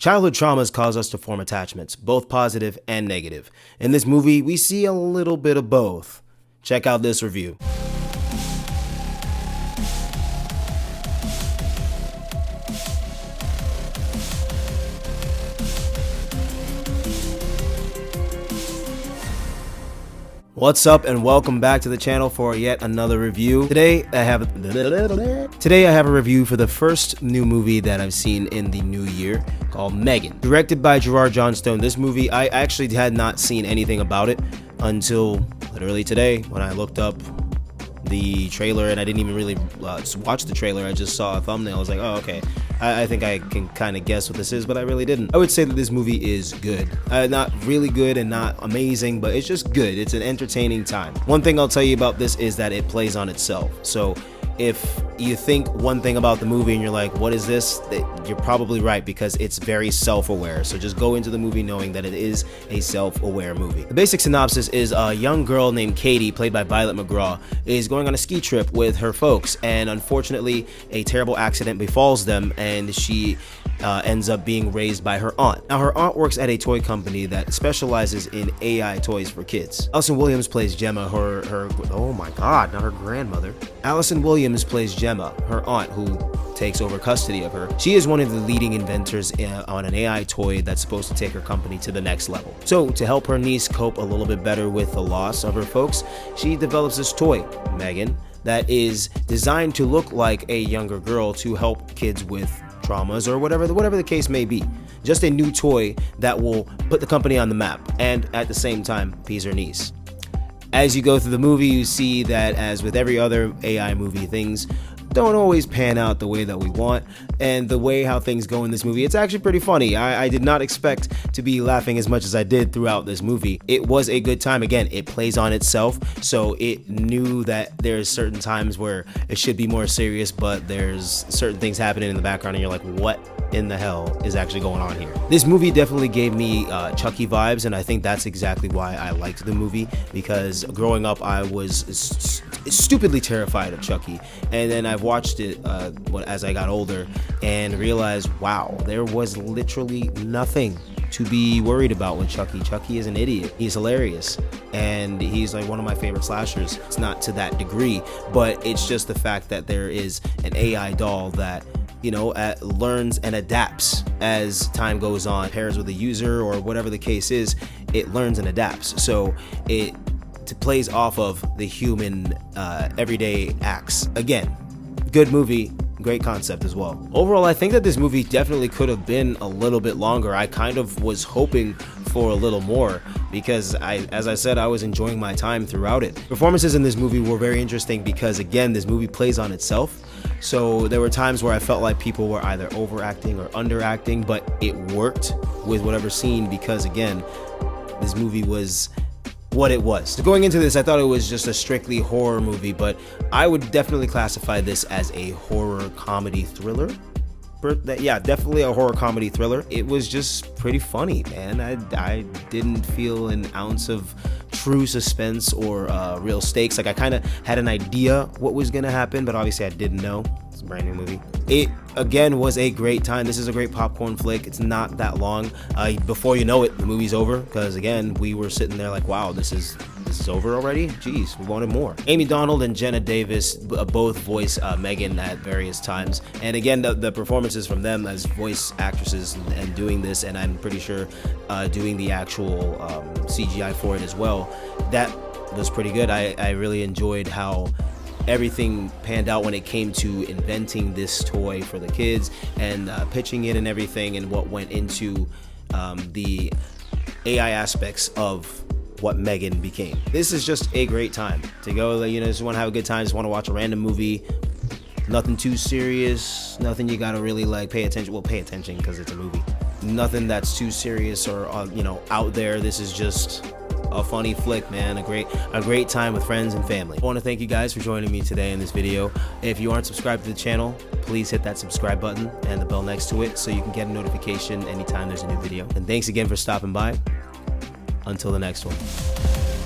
Childhood traumas cause us to form attachments, both positive and negative. In this movie, we see a little bit of both. Check out this review. What's up and welcome back to the channel for yet another review. Today I have a review for the first new movie that I've seen in the new year called M3GAN. Directed by Gerard Johnstone. This movie, I actually had not seen anything about it until literally today when I looked up the trailer, and I didn't even really watch the trailer. I just saw a thumbnail. I was like, oh, okay. I think I can kind of guess what this is, but I really didn't. I would say that this movie is good. Not really good and not amazing, but it's just good. It's an entertaining time. One thing I'll tell you about this is that it plays on itself. So if you think one thing about the movie and you're like, what is this? You're probably right, because it's very self-aware. So just go into the movie knowing that it is a self-aware movie. The basic synopsis is a young girl named Katie, played by Violet McGraw, is going on a ski trip with her folks, and unfortunately a terrible accident befalls them, and she ends up being raised by her aunt. Now, her aunt works at a toy company that specializes in AI toys for kids. Allison Williams plays Gemma, oh my god, not her grandmother. Allison Williams plays Gemma, her aunt, who takes over custody of her. She is one of the leading inventors on an AI toy that's supposed to take her company to the next level. So to help her niece cope a little bit better with the loss of her folks, she develops this toy, M3GAN, that is designed to look like a younger girl to help kids with traumas or whatever the case may be. Just a new toy that will put the company on the map and at the same time appease her niece. As you go through the movie, you see that, as with every other AI movie, things don't always pan out the way that we want, and the way how things go in this movie, it's actually pretty funny. I did not expect to be laughing as much as I did throughout this movie. It was a good time. Again, it plays on itself, so it knew that there's certain times where it should be more serious, but there's certain things happening in the background and you're like, what in the hell is actually going on here? This movie definitely gave me Chucky vibes, and I think that's exactly why I liked the movie, because growing up I was stupidly terrified of Chucky, and then I've watched it as I got older and realized, wow, there was literally nothing to be worried about with Chucky. Chucky is an idiot. He's hilarious, and he's like one of my favorite slashers. It's not to that degree, but it's just the fact that there is an AI doll that, you know, learns and adapts as time goes on, pairs with a user or whatever the case is, it learns and adapts. So it plays off of the human everyday acts. Again, good movie, great concept as well. Overall, I think that this movie definitely could have been a little bit longer. I kind of was hoping for a little more, because as I said, I was enjoying my time throughout it. Performances in this movie were very interesting because, again, this movie plays on itself. So there were times where I felt like people were either overacting or underacting, but it worked with whatever scene, because again, this movie was what it was. So going into this, I thought it was just a strictly horror movie, but I would definitely classify this as a horror comedy thriller. Yeah, definitely a horror comedy thriller. It was just pretty funny, man. I didn't feel an ounce of true suspense or real stakes. Like, I kind of had an idea what was gonna happen, but obviously I didn't know. It's a brand new movie. It again was a great time. This is a great popcorn flick. It's not that long. Before you know it, the movie's over, because again, we were sitting there like, wow, this is over already? Jeez, we wanted more. Amy Donald and Jenna Davis both voice M3GAN at various times, and again, the performances from them as voice actresses and doing this, and I'm pretty sure doing the actual CGI for it as well, that was pretty good. I really enjoyed how everything panned out when it came to inventing this toy for the kids and pitching it and everything, and what went into the AI aspects of what M3GAN became. This is just a great time to go, you know, just want to have a good time, just want to watch a random movie. Nothing too serious, nothing you gotta really like pay attention. Well, pay attention because it's a movie. Nothing that's too serious or you know, out there. This is just a funny flick, man. A great time with friends and family. I want to thank you guys for joining me today in this video. If you aren't subscribed to the channel, please hit that subscribe button and the bell next to it so you can get a notification anytime there's a new video. And thanks again for stopping by. Until the next one.